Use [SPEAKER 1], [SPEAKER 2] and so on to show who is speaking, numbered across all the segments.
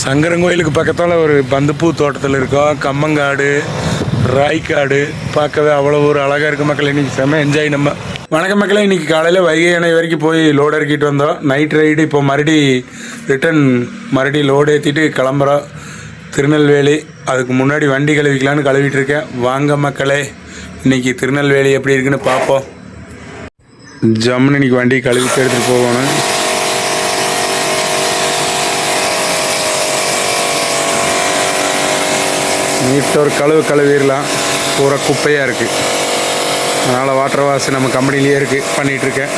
[SPEAKER 1] சங்கரங்கோயிலுக்கு பக்கத்தில் ஒரு பந்துப்பூ தோட்டத்தில் இருக்கோம். கம்மங்காடு, ராய்க்காடு பார்க்கவே அவ்வளோ ஒரு அழகாக இருக்குது மக்கள். இன்றைக்கி செம்ம என்ஜாய் நம்ம. வணக்கம் மக்களே, இன்றைக்கி காலையில் வைகை அணை வரைக்கும் போய் லோடு இறக்கிட்டு வந்தோம். நைட் ரைடு இப்போ மறுபடி லோடு ஏற்றிட்டு கிளம்புறோம் திருநெல்வேலி. அதுக்கு முன்னாடி வண்டி கழுவிக்கலான்னு கழுவிட்டு இருக்கேன். வாங்க மக்களே, இன்றைக்கி திருநெல்வேலி எப்படி இருக்குன்னு பார்ப்போம். ஜம்முன்னு இன்றைக்கி வண்டி கழுவிட்டு எடுத்துகிட்டு போகணும். நீட்டாக ஒரு கழுவிடலாம். பூரா குப்பையாக இருக்குது. அதனால் வாட்டர் வாஷ் நம்ம கம்பெனிலேயே இருக்குது, பண்ணிகிட்ருக்கேன்.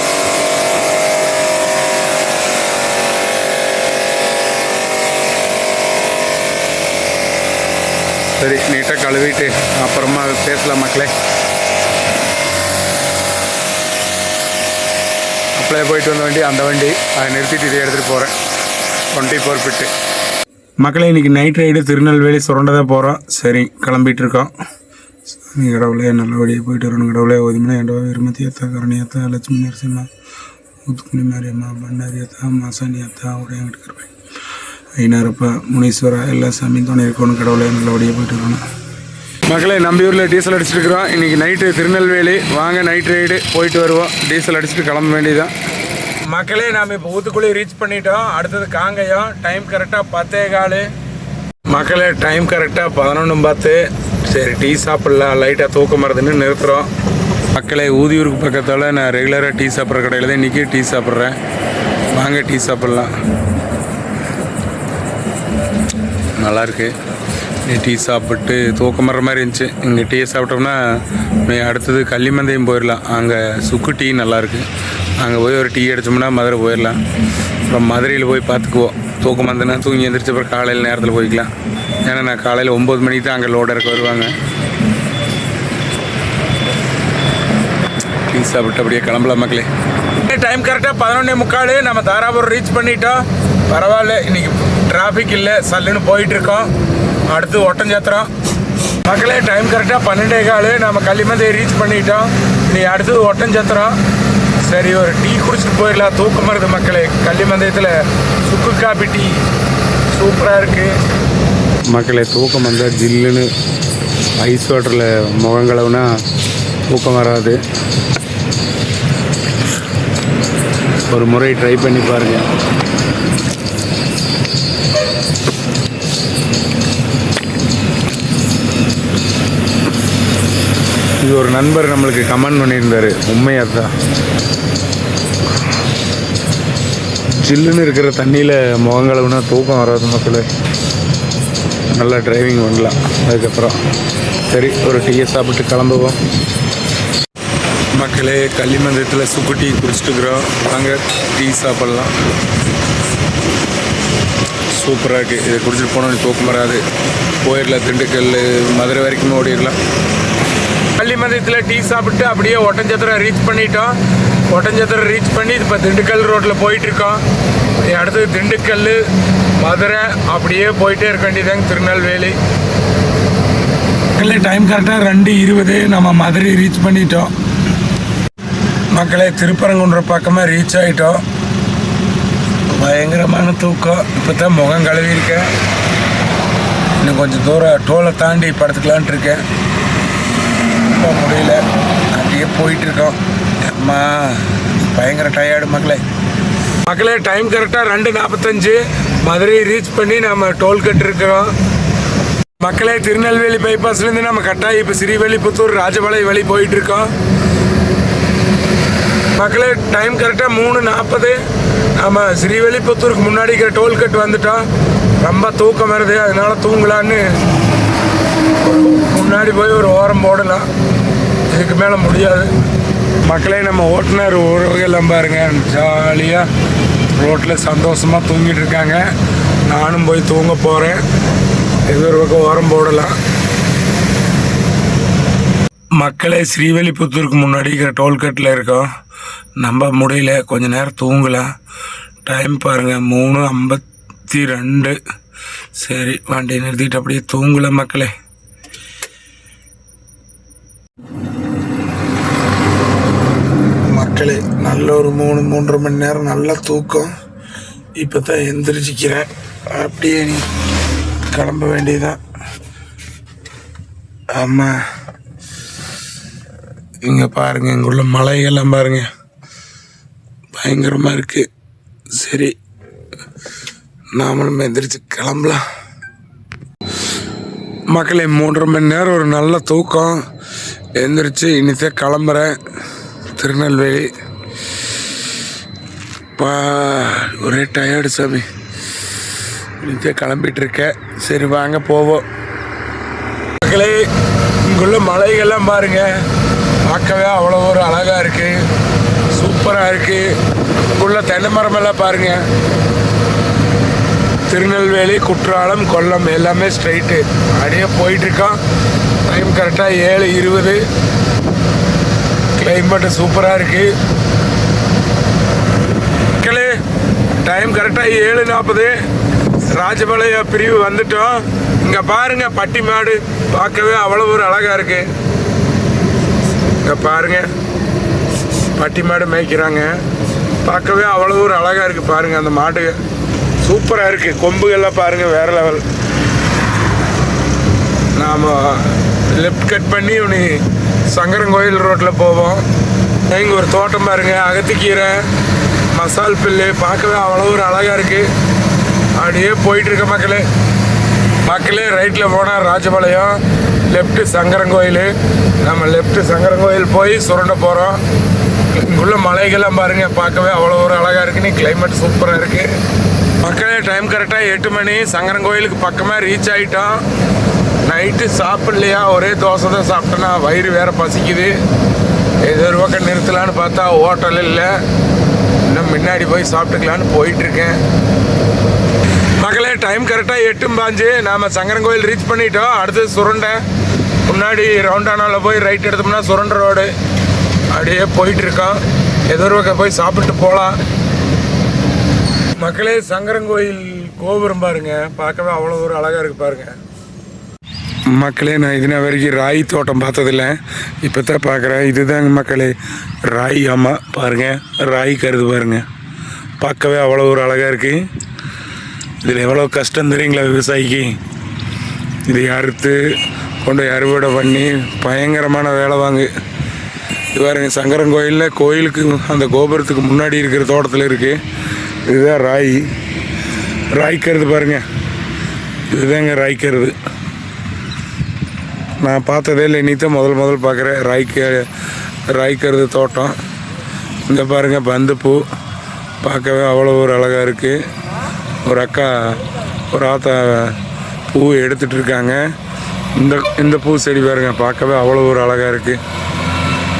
[SPEAKER 1] சரி, நீட்டாக கழுவிட்டு அப்புறமா பேசலாம் மக்களே. அப்படியே போயிட்டு வந்த வண்டி அந்த வண்டி அதை நிறுத்திட்டு இதை எடுத்துகிட்டு போகிறேன். 24 பிட்டு மக்களே. இன்றைக்கி நைட் ரைடு திருநெல்வேலி சுரண்டதாக போகிறோம். சரி, கிளம்பிட்டு இருக்கோம். கடவுளே நல்லபடியாக போயிட்டு வரணும். கடவுளே ஓதிமலை ஏண்டவா விருமத்தியத்தா கரணியத்தா லட்சுமி நரசிம்மா முத்துக்குனி மாரியம்மா பண்ணாரியத்தா மாசாணியத்தா உடையங்கிட்டு ஐநாரப்பா முனீஸ்வரா எல்லா சாமியும் துணை இருக்கணும். கடவுளே நல்லபடியாக போயிட்டு வரணும் மக்களே. நம்பியூரில் டீசல் அடிச்சுட்டுருக்குறோம். இன்றைக்கி நைட்டு திருநெல்வேலி. வாங்க நைட் ரைடு போயிட்டு வருவோம். டீசல் அடிச்சுட்டு கிளம்ப வேண்டியதான் மக்களே. நாம் இப்போ ஊத்துக்குழி ரீச் பண்ணிட்டோம். அடுத்தது காங்கயம். டைம் கரெக்டாக 10:15 மக்களே. டைம் கரெக்டாக 11:10. சரி, டீ சாப்பிட்லாம். லைட்டாக தூக்கம் வருதுன்னு நிறுத்துகிறோம் மக்களே. ஊதியூருக்கு பக்கத்தில் நான் ரெகுலராக டீ சாப்பிட்ற கடையில் தான் இன்றைக்கி டீ சாப்பிட்றேன். வாங்க டீ சாப்பிட்லாம். நல்லாயிருக்கு. டீ சாப்பிட்டு தூக்கம் வர்ற மாதிரி இருந்துச்சு. இங்கே டீ சாப்பிட்டோம்னா அடுத்தது கள்ளிமந்தையும் போயிடலாம். அங்கே சுக்கு டீ நல்லாயிருக்கு. அங்கே போய் ஒரு டீ அடித்தோம்னா மதுரை போயிடலாம். அப்புறம் மதுரையில் போய் பார்த்துக்குவோம். தூக்கம் வந்ததுன்னா தூங்கி எழுந்திரிச்ச அப்புறம் காலையில் நேரத்தில் போய்க்கலாம். ஏன்னா நான் காலையில் 9 மணிக்கு தான் அங்கே லோடு இறக்க வருவாங்க. டீ சாப்பிட்டு அப்படியே கிளம்பலாம் மக்களே. டைம் கரெக்டாக 11:45. நம்ம தாராபுரம் ரீச் பண்ணிட்டோம். பரவாயில்ல, இன்றைக்கி டிராஃபிக் இல்லை. சல்லுன்னு போயிட்டுருக்கோம். அடுத்து ஒட்டஞ்சத்திரம் மக்களே. டைம் கரெக்டாக 12:15. நம்ம கள்ளிமந்தையை ரீச் பண்ணிட்டோம். நீ அடுத்தது ஒட்டஞ்சத்திரம். சரி, ஒரு டீ குடிச்சிட்டு போயிடலாம். தூக்கம் வருது மக்களே. கள்ளிமந்தயத்தில் சுக்கு காப்பி டீ சூப்பராக இருக்குது மக்களே. தூக்கம் வந்தால் ஜில்லுன்னு ஐஸ் வாட்டரில் முகங்களவுனா தூக்கம் வராது. ஒரு முறை ட்ரை பண்ணி பாருங்கள். இது ஒரு நண்பர் நம்மளுக்கு கமெண்ட் பண்ணியிருந்தார். உண்மையாக தான், ஜில்லுன்னு இருக்கிற தண்ணியில் முகங்களவுனா தூக்கம் வராது மக்களே. நல்லா டிரைவிங் பண்ணலாம். அதுக்கப்புறம் சரி, ஒரு டீயை சாப்பிட்டு கிளம்புவோம் மக்களே. கள்ளிமந்தயத்தில் சுக்கு டீ குடிச்சிட்டுக்கிறோம். வாங்க டீ சாப்பிட்லாம். சூப்பராக இருக்குது. இதை குடிச்சிட்டு போனோன்னு தூக்கம் வராது. போயிடலாம். திண்டுக்கல் மதுரை வரைக்கும் ஓடிடலாம். கள்ளிமந்தயத்தில் டீ சாப்பிட்டு அப்படியே ஒட்டஞ்சத்திரம் ரீச் பண்ணிட்டோம். ஒட்டஞ்சத்திரம் ரீச் பண்ணி இப்போ திண்டுக்கல் ரோட்டில் போயிட்டுருக்கோம். அடுத்தது திண்டுக்கல், மதுரை அப்படியே போயிட்டே இருக்க வேண்டியதாங்க திருநெல்வேலி. டைம் கரெக்டாக 2:20. நம்ம மதுரை ரீச் பண்ணிட்டோம் மக்களே. திருப்பரங்குன்றம் பக்கமாக ரீச் ஆகிட்டோம். பயங்கரமான தூக்கம். இப்போ தான் முகம் கழுவிருக்கேன். இன்னும் கொஞ்சம் தூரம் டோலை தாண்டி படுத்துக்கலான்ட்டு இருக்கேன். இப்போ முடியல, அப்படியே போயிட்டுருக்கோம். அம்மா பயங்கர டயர்டு மக்களே. டைம் கரெக்டாக 2:45. மதுரையை ரீச் பண்ணி நம்ம டோல்கட் இருக்கிறோம் மக்களே. திருநெல்வேலி பைபாஸ்லேருந்து நம்ம கட்டாயம் இப்போ ஸ்ரீவில்லிபுத்தூர் ராஜபாளையம் வழி போயிட்டுருக்கோம் மக்களே. டைம் கரெக்டாக 3:40. நம்ம ஸ்ரீவில்லிபுத்தூருக்கு முன்னாடி இருக்கிற டோல்கட் வந்துட்டோம். ரொம்ப தூக்கம் வருது, அதனால தூங்கலான்னு முன்னாடி போய் ஒரு ஓரம் போடலாம். இதுக்கு மேலே முடியாது மக்களே. நம்ம ஓட்டுநர் உறவுகள் பாருங்க, ஜாலியாக ரோட்டில் சந்தோஷமாக தூங்கிட்டு இருக்காங்க. நானும் போய் தூங்க போகிறேன். இது ஒரு பக்கம் ஓரம் போடலாம் மக்களே. ஸ்ரீவில்லிபுத்தூருக்கு முன்னாடி இருக்கிற டோல்கட்டில் இருக்கோம். நம்ப முடியல, கொஞ்சம் நேரம் தூங்கலாம். டைம் பாருங்கள் 3:52. சரி, வண்டியை நிறுத்திட்டு அப்படியே தூங்கலாம் மக்களே. மக்களே, நல்ல ஒரு 3-3.5 மணி நேரம் நல்ல தூக்கம். இப்போ தான் எந்திரிச்சிக்கிறேன். அப்படியே நீ கிளம்ப வேண்டியதுதான். ஆமாம், இங்கே பாருங்கள், இங்கே உள்ள மலைகள்லாம் பாருங்கள், பயங்கரமாக இருக்குது. சரி, நாமளும் எந்திரிச்சு கிளம்பலாம். மக்களே, 3.5 மணி நேரம் ஒரு நல்ல தூக்கம். எந்திரிச்சு இன்னித்தான் கிளம்புறேன் திருநெல்வேலி. ஒரே டயர்டு சாமி, இன்னித்தான் கிளம்பிகிட்ருக்கேன். சரி வாங்க போவோம். மக்களே, இங்குள்ள மலைகள்லாம் பாருங்கள், பார்க்கவே அவ்வளோ ஒரு அழகாக இருக்குது, சூப்பராக இருக்குது. இங்குள்ள தென்னை மரமெல்லாம் பாருங்கள். திருநெல்வேலி, குற்றாலம், கொல்லம் எல்லாமே ஸ்ட்ரைட்டு அப்படியே போயிட்டுருக்கோம். டைம் கரெக்டாக 7:20. கிளைமேட்டு சூப்பராக இருக்குது. மக்களே, டைம் கரெக்டாக 7:40. ராஜபாளையம் பிரிவு வந்துட்டோம். இங்கே பாருங்கள், பட்டிமாடு பார்க்கவே அவ்வளோ ஒரு அழகாக இருக்குது. இங்கே பாருங்கள், பட்டிமாடு மேய்க்கிறாங்க, பார்க்கவே அவ்வளோ ஒரு அழகாக இருக்குது. பாருங்கள், அந்த மாடு சூப்பராக இருக்குது. கொம்புகள்லாம் பாருங்கள், வேறு லெவல். நாம் லெஃப்ட் கட் பண்ணி உனி சங்கரங்கோயில் ரோட்டில் போவோம். இங்கே ஒரு தோட்டம் பாருங்கள், அகத்திக்கீரை, மசால் பில்லு, பார்க்கவே அவ்வளோ ஒரு அழகாக இருக்குது. அப்படியே போயிட்டுருக்க மக்களே. ரைட்டில் போனால் ராஜபாளையம், லெஃப்ட்டு சங்கரங்கோயில். நம்ம லெஃப்ட்டு சங்கரங்கோயில் போய் சுரண்ட போகிறோம். இங்குள்ள மலைகள்லாம் பாருங்கள், பார்க்கவே அவ்வளோ ஒரு அழகாக இருக்குன்னு. கிளைமேட் சூப்பராக இருக்குது. மக்களே, டைம் கரெக்டாக 8 மணி. சங்கரங்கோயிலுக்கு பக்கமாக ரீச் ஆகிட்டோம். நைட்டு சாப்பிட்லையா, ஒரே தோசை தான் சாப்பிட்டேன்னா, வயிறு வேறு பசிக்குது. ஏதோ ஒரு பக்கம் நிறுத்தலான்னு பார்த்தா ஹோட்டல் இல்லை. இன்னும் முன்னாடி போய் சாப்பிட்டுக்கலான்னு போயிட்டுருக்கேன். மக்களே, டைம் கரெக்டாக 8:05. நாம் சங்கரங்கோயில் ரீச் பண்ணிட்டோம். அடுத்தது சுரண்டை. முன்னாடி ரவுண்டானாவில் போய் ரைட் எடுத்தோம்னா சுரண்டை ரோடு. அப்படியே போயிட்டுருக்கோம். ஏதோ ஒரு பக்கம் போய் சாப்பிட்டு போகலாம். மக்களே, சங்கரங்கோயில் கோபுரம் பாருங்க, பார்க்கவே அவ்வளோ ஒரு அழகாக இருக்குது பாருங்க. மக்களே, நான் இதுனா வரைக்கும் ராய் தோட்டம் பார்த்ததில்ல, இப்போ தான் பார்க்குறேன். இதுதாங்க மக்களே ராய். ஆமாம், பாருங்கள், ராய் கருது பாருங்கள், பார்க்கவே அவ்வளோ ஒரு அழகாக இருக்குது. இதில் எவ்வளோ கஷ்டம் தெரியுங்களா விவசாயிக்கு. இது அறுத்து கொண்டு அறுவடை பண்ணி பயங்கரமான வேலை வாங்கு. இது பாருங்க, சங்கரங்கோயிலில் கோயிலுக்கு அந்த கோபுரத்துக்கு முன்னாடி இருக்கிற தோட்டத்தில் இருக்குது. இதுதான் ராய்க்கருது பாருங்கள். இதுதாங்க ராய்க்கருது. நான் பார்த்ததே இல்லை, இன்னித்தான் முதல் பார்க்குறேன் ராய்க்கருது தோட்டம். இங்கே பாருங்கள், பந்துப்பூ பார்க்கவே அவ்வளோ ஒரு அழகாக இருக்குது. ஒரு அக்கா, ஒரு ஆத்தா பூ எடுத்துகிட்டு இருக்காங்க. இந்த பூ செடி பாருங்கள், பார்க்கவே அவ்வளோ ஒரு அழகாக இருக்குது.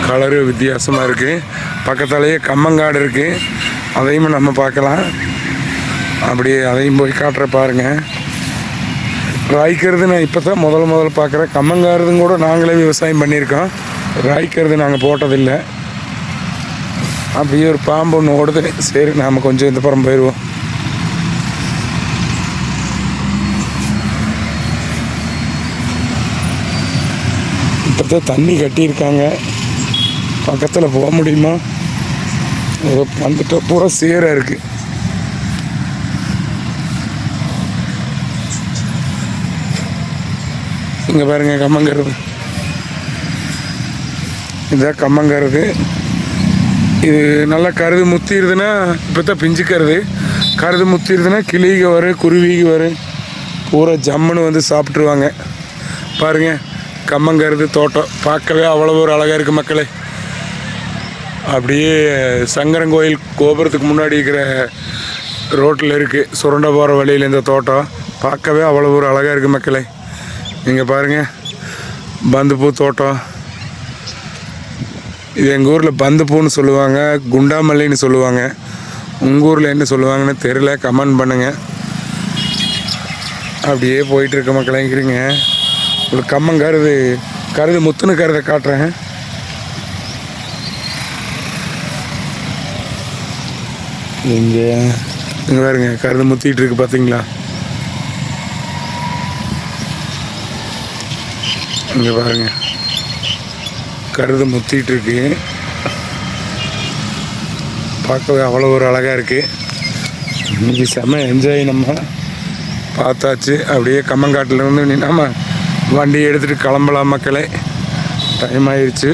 [SPEAKER 1] கலரு வித்தியாசமாக இருக்குது. பக்கத்தாலேயே கம்மங்காடு இருக்குது, அதையும் நம்ம பார்க்கலாம். அப்படியே அதையும் போய் காட்டுற பாருங்கள். ராய்க்கருது நான் இப்போ தான் முதல் பார்க்குறேன். கம்மங்காரதும் கூட நாங்களே விவசாயம் பண்ணியிருக்கோம். ராய்க்கருது நாங்கள் போட்டதில்லை. அப்படியே ஒரு பாம்பு ஒன்று ஓடுது. சரி, நாம் கொஞ்சம் இந்த புறம் போயிடுவோம். இப்போ தான் தண்ணி கட்டியிருக்காங்க. பக்கத்தில் போக முடியுமா? வந்துட்டு பூரா சேராக இருக்குது. இங்கே பாருங்கள், கம்மங்கருது. இதுதான் கம்மங்கருது. இது நல்லா கருது முத்திடுதுன்னா, இப்போ தான் பிஞ்சு கருது முத்திடுதுன்னா கிளிக வரும், குருவிக்கு வரும், பூரா ஜம்முன்னு வந்து சாப்பிட்ருவாங்க. பாருங்கள், கம்மங்கருது தோட்டம் பார்க்கவே அவ்வளோ ஒரு அழகாக இருக்குது மக்களே. அப்படியே சங்கரங்கோயில் கோபுரத்துக்கு முன்னாடி இருக்கிற ரோட்டில் இருக்குது, சுரண்ட போகிற வழியில் இந்த தோட்டம் பார்க்கவே அவ்வளோ ஒரு அழகாக இருக்குது மக்களே. இங்கே பாருங்கள், பந்துப்பூ தோட்டம். இது எங்கள் ஊரில் பந்துப்பூன்னு சொல்லுவாங்க, குண்டாமல்லின்னு சொல்லுவாங்க. உங்கள் ஊரில் என்ன சொல்லுவாங்கன்னு தெரியல, கமெண்ட் பண்ணுங்கள். அப்படியே போயிட்டுருக்க மக்களேங்கிறீங்க. உங்களுக்கு கருது முத்துன்னு கருதை காட்டுறேன். இங்கே பாருங்க, கருது முத்திட்டு இருக்கு பார்த்தீங்களா? இங்கே பாருங்க, கருது முத்திட்டு இருக்கு. பார்க்கவே அவ்வளோ ஒரு அழகாக இருக்குது. இன்றைக்கி செம்ம என்ஜாய். நம்ம பார்த்தாச்சு. அப்படியே கம்மங்காட்டில் இருந்து நம்ம வண்டி எடுத்துகிட்டு கிளம்பலாம் மக்களே. டைம் ஆயிடுச்சு.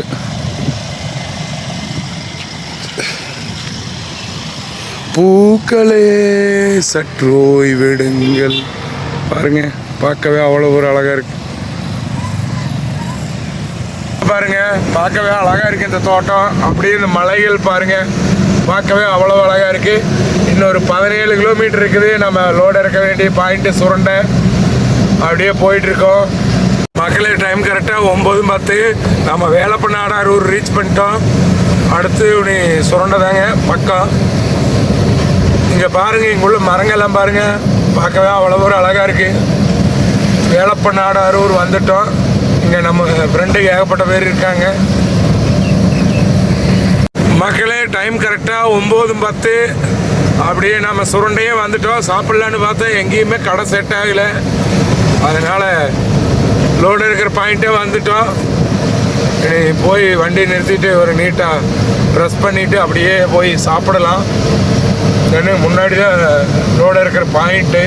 [SPEAKER 1] பூக்களே சற்றோய் விடுங்கள். பாருங்க, பார்க்கவே அவ்வளோ ஒரு அழகாக இருக்கு. பாருங்க, பார்க்கவே அழகாக இருக்குது இந்த தோட்டம். அப்படியே இந்த மலைகள் பாருங்க, பார்க்கவே அவ்வளோ அழகாக இருக்குது. இன்னொரு 17 கிலோமீட்டர் இருக்குது. நம்ம லோடு இறக்க வேண்டிய பாயிண்ட்டு சுரண்டை. அப்படியே போயிட்டுருக்கோம் மக்களே. டைம் கரெக்டாக 9:10. நம்ம வேலப்பநாடு அரூர் ரீச் பண்ணிட்டோம். அடுத்து நீ சுரண்டை தாங்க பக்கம். இங்கே பாருங்கள், இங்கே உள்ள மரங்கள்லாம் பாருங்கள், பார்க்கவே அவ்வளோ ஒரு அழகாக இருக்குது. வேலப்பநாடு அரூர் வந்துட்டோம். இங்கே நம்ம ஃப்ரெண்டுக்கு ஏகப்பட்ட பேர் இருக்காங்க மக்களே. டைம் கரெக்டாக 9:10. அப்படியே நம்ம சுரண்டையே வந்துட்டோம். சாப்பிட்லான்னு பார்த்தா எங்கேயுமே கடை செட் ஆகலை. அதனால் லோடு இருக்கிற பாயிண்ட்டே வந்துட்டோம். போய் வண்டி நிறுத்திட்டு ஒரு நீட்டாக ட்ரெஸ் பண்ணிவிட்டு அப்படியே போய் சாப்பிடலாம். ஏன்னா முன்னாடி தான் லோடு இருக்கிற பாயிண்ட்டு.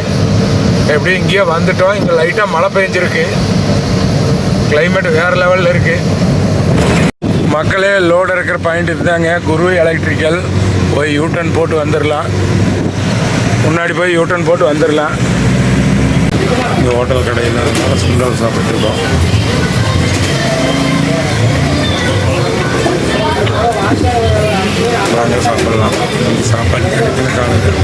[SPEAKER 1] எப்படி இங்கேயே வந்துட்டோம். இங்கே லைட்டாக மழை பெஞ்சிருக்கு. கிளைமேட் வேறு லெவலில் இருக்குது மக்களே. லோடு இருக்கிற பாயிண்ட் இருந்தாங்க குரு எலக்ட்ரிக்கல். போய் யூட்டன் போட்டு வந்துடலாம். முன்னாடி போய் யூட்டன் போட்டு வந்துடலாம். இந்த ஹோட்டல் கடையில் அதனால சுண்டல் சாப்பிட்டுருக்கோம். வாங்க சாப்பிடலாம். சாப்பாடு கிடைக்கிற காலையில்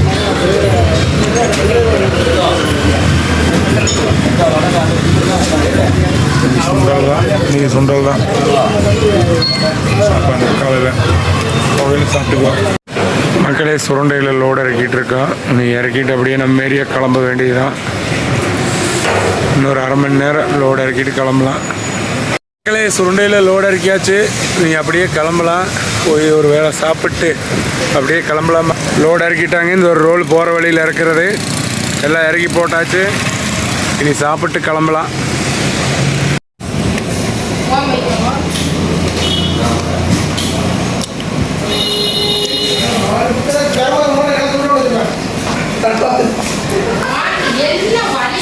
[SPEAKER 1] சுண்டல் தான். நீங்கள் சுண்டல் தான் சாப்பாடு காலையில் கோவில் சாப்பிட்டுக்குவோம் மக்களே. சுரண்டையில் லோடு இறக்கிட்டு இருக்கோம். நீ இறக்கிட்டு அப்படியே நம்ம ஏரியா கிளம்ப வேண்டியதுதான். இன்னொரு அரை மணி நேரம் லோடு இறக்கிட்டு கிளம்பலாம் மக்களே. சுரண்டையில் லோடு இறக்கியாச்சு. நீ அப்படியே கிளம்பலாம். போய் ஒரு வேளை சாப்பிட்டு அப்படியே கிளம்பலாம். லோடு இறக்கிட்டாங்க. இந்த ஒரு ரோல் போகிற வழியில் இறக்குறது எல்லாம் இறக்கி போட்டாச்சு. இனி சாப்பிட்டு கிளம்பலாம்.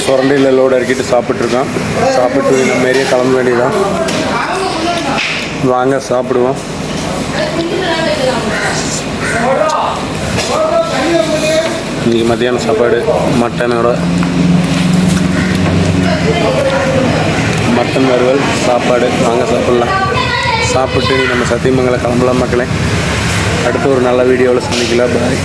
[SPEAKER 1] சுரண்டையில் லோடு இறக்கிட்டு சாப்பிட்ருக்கோம். சாப்பிட்டு நம்ம ஏரியா கிளம்ப வேண்டியதான். வாங்க சாப்பிடுவோம். இன்றைக்கி மத்தியானம் சாப்பாடு மட்டன் வறுவல் சாப்பாடு. வாங்க சாப்பிட்லாம். சாப்பிட்டு நம்ம சத்தியமங்கலம் கிளம்பலாம் மக்களே. அடுத்து ஒரு நல்ல வீடியோவில் சந்திக்கலாம். பாய்.